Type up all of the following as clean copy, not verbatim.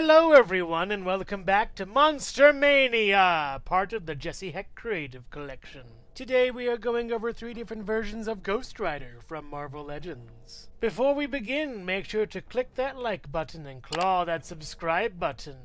Hello everyone and welcome back to Monster Mania, part of the Jesse Hecht Creative Collection. Today we are going over 3 different versions of Ghost Rider from Marvel Legends. Before we begin, make sure to click that like button and claw that subscribe button.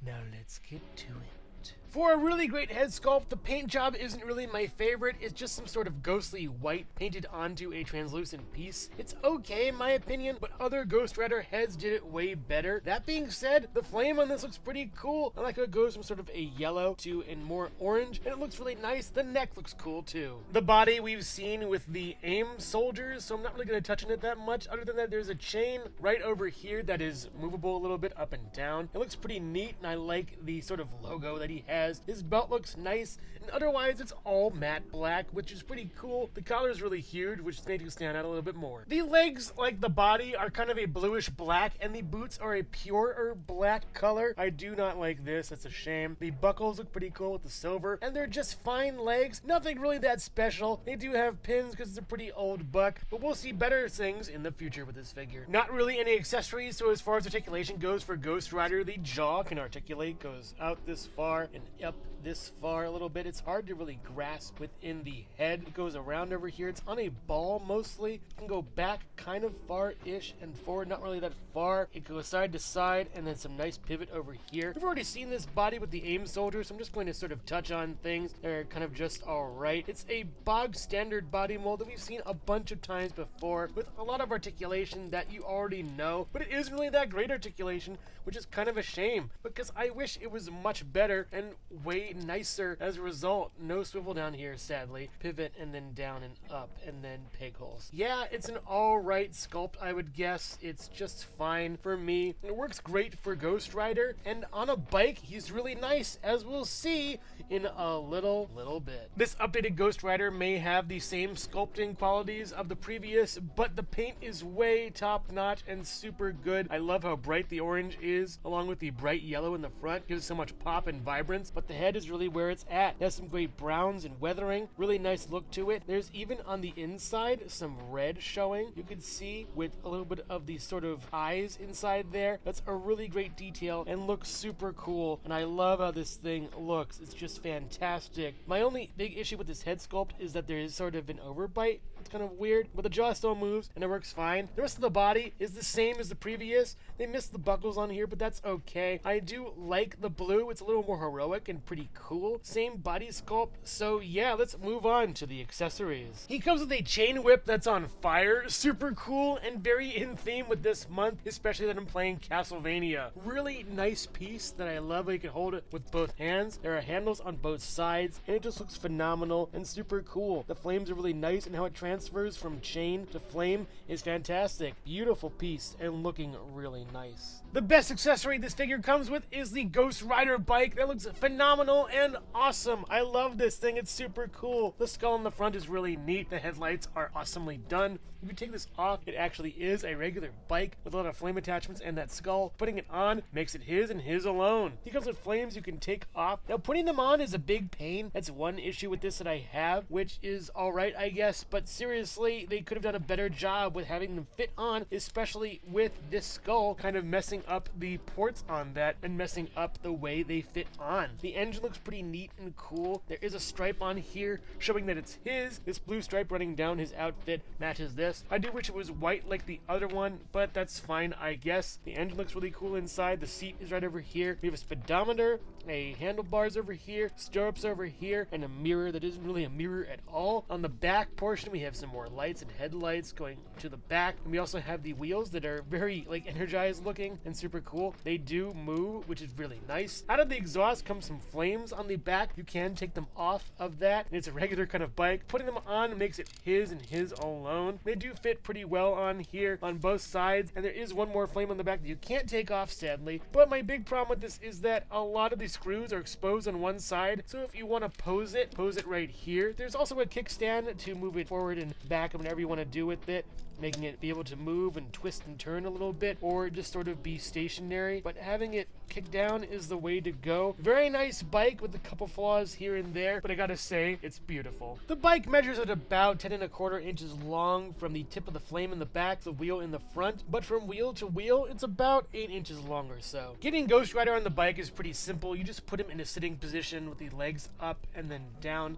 Now let's get to it. For a really great head sculpt, the paint job isn't really my favorite. It's just some sort of ghostly white painted onto a translucent piece. It's okay in my opinion, but other Ghost Rider heads did it way better. That being said, the flame on this looks pretty cool. I like how it goes from sort of a yellow to a more orange, and it looks really nice. The neck looks cool too. The body we've seen with the AIM soldiers, so I'm not really going to touch on it that much. Other than that, there's a chain right over here that is movable a little bit up and down. It looks pretty neat, and I like the sort of logo that he has. His belt looks nice, and otherwise it's all matte black, which is pretty cool. The collar is really huge, which makes it stand out a little bit more. The legs, like the body, are kind of a bluish black, and the boots are a purer black color. I do not like this. That's a shame. The buckles look pretty cool with the silver, and they're just fine legs. Nothing really that special. They do have pins because it's a pretty old buck, but we'll see better things in the future with this figure. Not really any accessories, so as far as articulation goes for Ghost Rider, the jaw can articulate, goes out this far and up this far a little bit. It's hard to really grasp within the head. It goes around over here. It's on a ball mostly. It can go back kind of far-ish and forward, not really that far. It goes side to side, and then some nice pivot over here. We've already seen this body with the AIM soldier, so I'm just going to sort of touch on things that are kind of just alright. It's a bog standard body mold that we've seen a bunch of times before with a lot of articulation that you already know, but it isn't really that great articulation, which is kind of a shame because I wish it was much better and way nicer as a result. No swivel down here, sadly. Pivot and then down and up and then peg holes. Yeah, it's an alright sculpt, I would guess. It's just fine for me. It works great for Ghost Rider, and on a bike, he's really nice, as we'll see in a little bit. This updated Ghost Rider may have the same sculpting qualities of the previous, but the paint is way top-notch and super good. I love how bright the orange is, along with the bright yellow in the front. It gives it so much pop and vibrance, but the head is really where it's at. It has some great browns and weathering, really nice look to it. There's even on the inside some red showing. You can see with a little bit of the sort of eyes inside there. That's a really great detail and looks super cool, and I love how this thing looks. It's just fantastic. My only big issue with this head sculpt is that there is sort of an overbite. It's kind of weird, but the jaw still moves and it works fine. The rest of the body is the same as the previous. They missed the buckles on here, but that's okay. I do like the blue. It's a little more heroic and pretty cool. Same body sculpt. So yeah, let's move on to the accessories. He comes with a chain whip that's on fire. Super cool and very in theme with this month, especially that I'm playing Castlevania. Really nice piece that I love. You can hold it with both hands. There are handles on both sides, and it just looks phenomenal and super cool. The flames are really nice, and how it transfers from chain to flame is fantastic. Beautiful piece and looking really nice. The best accessory this figure comes with is the Ghost Rider bike. That looks phenomenal and awesome. I love this thing. It's super cool. The skull in the front is really neat. The headlights are awesomely done. If you take this off, it actually is a regular bike with a lot of flame attachments and that skull. Putting it on makes it his and his alone. He comes with flames you can take off. Now, putting them on is a big pain. That's one issue with this that I have, which is alright, I guess, but seriously, they could have done a better job with having them fit on, especially with this skull kind of messing up the ports on that and messing up the way they fit on. The engine looks pretty neat and cool. There is a stripe on here showing that it's his. This blue stripe running down his outfit matches this. I do wish it was white like the other one, but that's fine, I guess. The engine looks really cool inside. The seat is right over here. We have a speedometer, a handlebars over here, stirrups over here, and a mirror that isn't really a mirror at all. On the back portion, we have some more lights and headlights going to the back, and we also have the wheels that are very energized looking and super cool. They do move, which is really nice. Out of the exhaust comes some flames on the back. You can take them off of that, and it's a regular kind of bike. Putting them on makes it his and his alone. They do fit pretty well on here on both sides, and there is one more flame on the back that you can't take off, sadly. But my big problem with this is that a lot of the screws are exposed on one side, so if you want to pose it right here. There's also a kickstand to move it forward and back and whatever you want to do with it, making it be able to move and twist and turn a little bit, or just sort of be stationary. But having it kick down is the way to go. Very nice bike with a couple flaws here and there, but I gotta say, it's beautiful. The bike measures at about 10¼ inches long from the tip of the flame in the back to the wheel in the front, but from wheel to wheel, it's about 8 inches long or so. Getting Ghost Rider on the bike is pretty simple. You just put him in a sitting position with the legs up and then down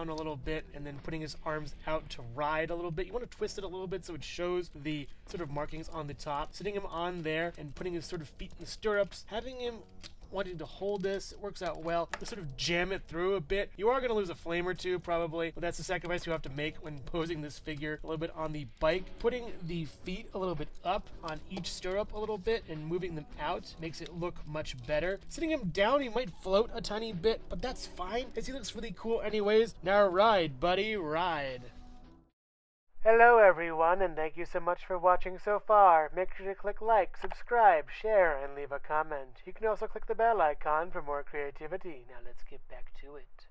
a little bit, and then putting his arms out to ride a little bit. You want to twist it a little bit so it shows the sort of markings on the top. Sitting him on there and putting his sort of feet in the stirrups, having him wanting to hold this, it works out well. To sort of jam it through a bit. You are going to lose a flame or two probably, but that's the sacrifice you have to make when posing this figure a little bit on the bike. Putting the feet a little bit up on each stirrup a little bit and moving them out makes it look much better. Sitting him down, he might float a tiny bit, but that's fine as he looks really cool anyways. Now ride, buddy, ride. Hello everyone, and thank you so much for watching so far. Make sure to click like, subscribe, share, and leave a comment. You can also click the bell icon for more creativity. Now let's get back to it.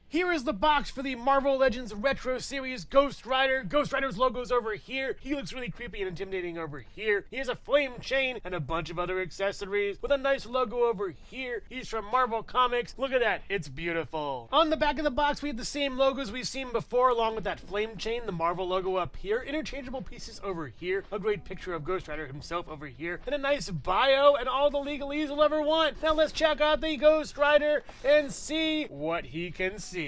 Here is the box for the Marvel Legends Retro Series Ghost Rider. Ghost Rider's logo's over here. He looks really creepy and intimidating over here. He has a flame chain and a bunch of other accessories with a nice logo over here. He's from Marvel Comics. Look at that. It's beautiful. On the back of the box, we have the same logos we've seen before, along with that flame chain, the Marvel logo up here, interchangeable pieces over here, a great picture of Ghost Rider himself over here, and a nice bio and all the legalese you'll ever want. Now let's check out the Ghost Rider and see what he can see.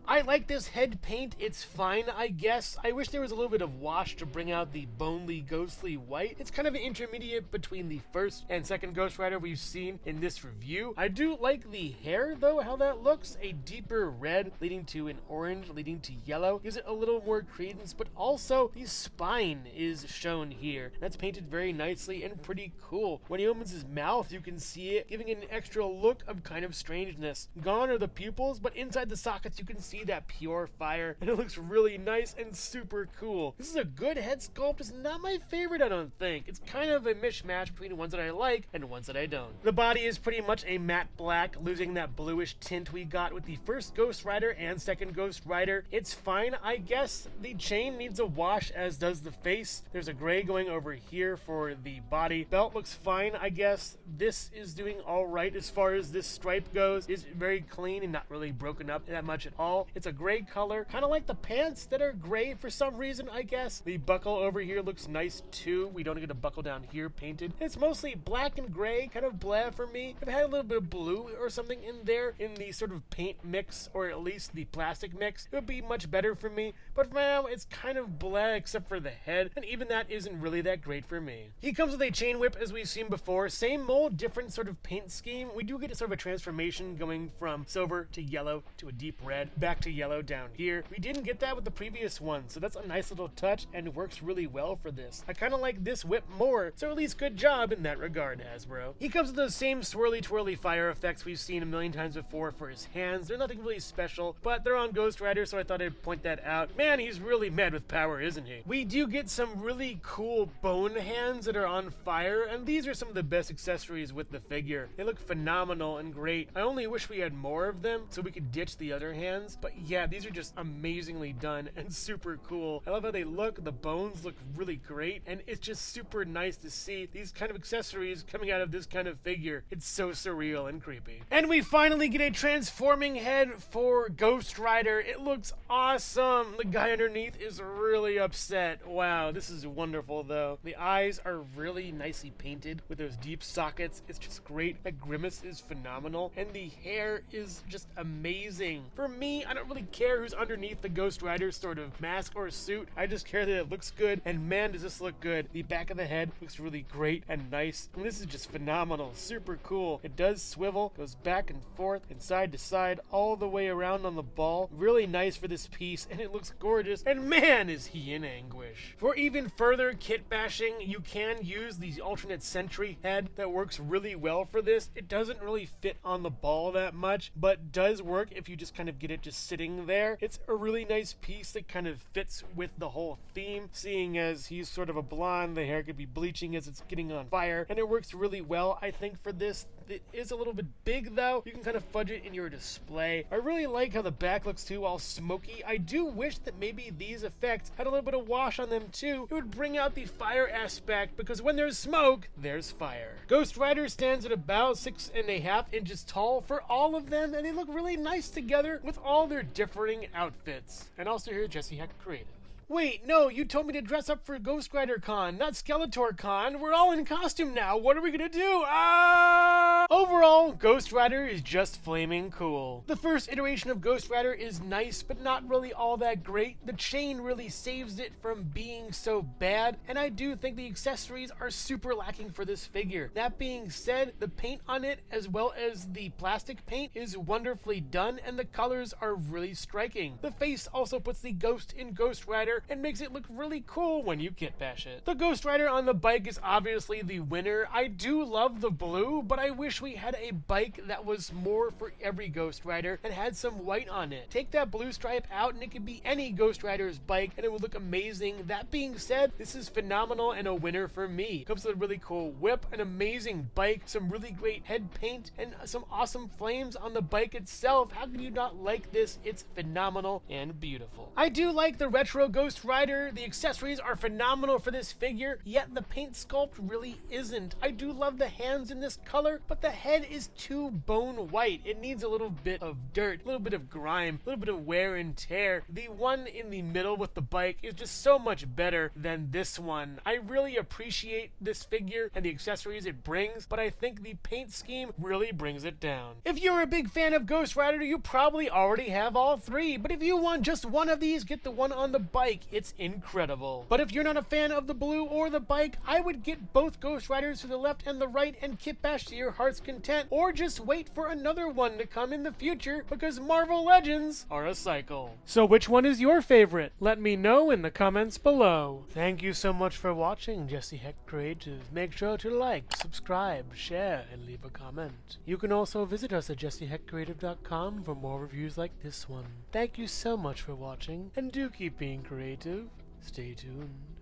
I like this head paint. It's fine, I guess. I wish there was a little bit of wash to bring out the bonely, ghostly white. It's kind of an intermediate between the first and second Ghost Rider we've seen in this review. I do like the hair, though, how that looks. A deeper red leading to an orange leading to yellow gives it a little more credence, but also the spine is shown here. That's painted very nicely and pretty cool. When he opens his mouth, you can see it, giving it an extra look of kind of strangeness. Gone are the pupils, but inside the sockets you can see that pure fire, and it looks really nice and super cool. This is a good head sculpt. It's not my favorite, I don't think. It's kind of a mishmash between ones that I like and ones that I don't. The body is pretty much a matte black, losing that bluish tint we got with the first Ghost Rider and second Ghost Rider. It's fine, I guess. The chain needs a wash, as does the face. There's a gray going over here for the body. Belt looks fine, I guess. This is doing all right as far as this stripe goes. It's very clean and not really broken up that much at all. It's a gray color, kind of like the pants that are gray for some reason, I guess. The buckle over here looks nice too. We don't get a buckle down here painted. It's mostly black and gray, kind of blah for me. If it had a little bit of blue or something in there in the sort of paint mix, or at least the plastic mix, it would be much better for me. But for now, it's kind of blah except for the head, and even that isn't really that great for me. He comes with a chain whip as we've seen before. Same mold, different sort of paint scheme. We do get a sort of a transformation going from silver to yellow to a deep red, back to yellow down here. We didn't get that with the previous one, so that's a nice little touch and works really well for this. I kind of like this whip more, so at least good job in that regard, Hasbro. He comes with those same swirly twirly fire effects we've seen a million times before for his hands. They're nothing really special, but they're on Ghost Rider, so I thought I'd point that out. Man, he's really mad with power, isn't he? We do get some really cool bone hands that are on fire, and these are some of the best accessories with the figure. They look phenomenal and great. I only wish we had more of them so we could ditch the other hands, but yeah, these are just amazingly done and super cool. I love how they look. The bones look really great, and it's just super nice to see these kind of accessories coming out of this kind of figure. It's so surreal and creepy. And we finally get a transforming head for Ghost Rider. It looks awesome. The guy underneath is really upset. Wow, this is wonderful though. The eyes are really nicely painted with those deep sockets. It's just great. That grimace is phenomenal, and the hair is just amazing. For me, I don't really care who's underneath the Ghost Rider sort of mask or suit. I just care that it looks good, and man, does this look good. The back of the head looks really great and nice, and this is just phenomenal. Super cool. It does swivel, goes back and forth and side to side all the way around on the ball. Really nice for this piece, and it looks gorgeous, and man, is he in anguish. For even further kit bashing, you can use the alternate Sentry head that works really well for this. It doesn't really fit on the ball that much, but does work if you just kind of get it just sitting there. It's a really nice piece that kind of fits with the whole theme, seeing as he's sort of a blonde, the hair could be bleaching as it's getting on fire, and it works really well, I think, for this. It is a little bit big though. You can kind of fudge it in your display. I really like how the back looks too, all smoky. I do wish that maybe these effects had a little bit of wash on them too. It would bring out the fire aspect, because when there's smoke, there's fire. Ghost Rider stands at about 6.5 inches tall for all of them, and they look really nice together with all their differing outfits. And also here, Jesse Hecht Creative. Wait, no, you told me to dress up for Ghost Rider Con, not Skeletor Con. We're all in costume now. What are we gonna do? Overall, Ghost Rider is just flaming cool. The first iteration of Ghost Rider is nice, but not really all that great. The chain really saves it from being so bad, and I do think the accessories are super lacking for this figure. That being said, the paint on it, as well as the plastic paint, is wonderfully done, and the colors are really striking. The face also puts the ghost in Ghost Rider and makes it look really cool when you kit bash it. The Ghost Rider on the bike is obviously the winner. I do love the blue, but I wish we had a bike that was more for every Ghost Rider and had some white on it. Take that blue stripe out and it could be any Ghost Rider's bike and it would look amazing. That being said, this is phenomenal and a winner for me. It comes with a really cool whip, an amazing bike, some really great head paint, and some awesome flames on the bike itself. How can you not like this? It's phenomenal and beautiful. I do like the retro Ghost Rider. The accessories are phenomenal for this figure, yet the paint sculpt really isn't. I do love the hands in this color, but the head is too bone white. It needs a little bit of dirt, a little bit of grime, a little bit of wear and tear. The one in the middle with the bike is just so much better than this one. I really appreciate this figure and the accessories it brings, but I think the paint scheme really brings it down. If you're a big fan of Ghost Rider, you probably already have all three, but if you want just one of these, get the one on the bike. It's incredible. But if you're not a fan of the blue or the bike, I would get both Ghost Riders to the left and the right and kit bash to your heart's content, or just wait for another one to come in the future, because Marvel Legends are a cycle. So which one is your favorite? Let me know in the comments below. Thank you so much for watching Jesse Hecht Creative. Make sure to like, subscribe, share, and leave a comment. You can also visit us at jessehechtcreative.com for more reviews like this one. Thank you so much for watching, and do keep being creative. Stay tuned.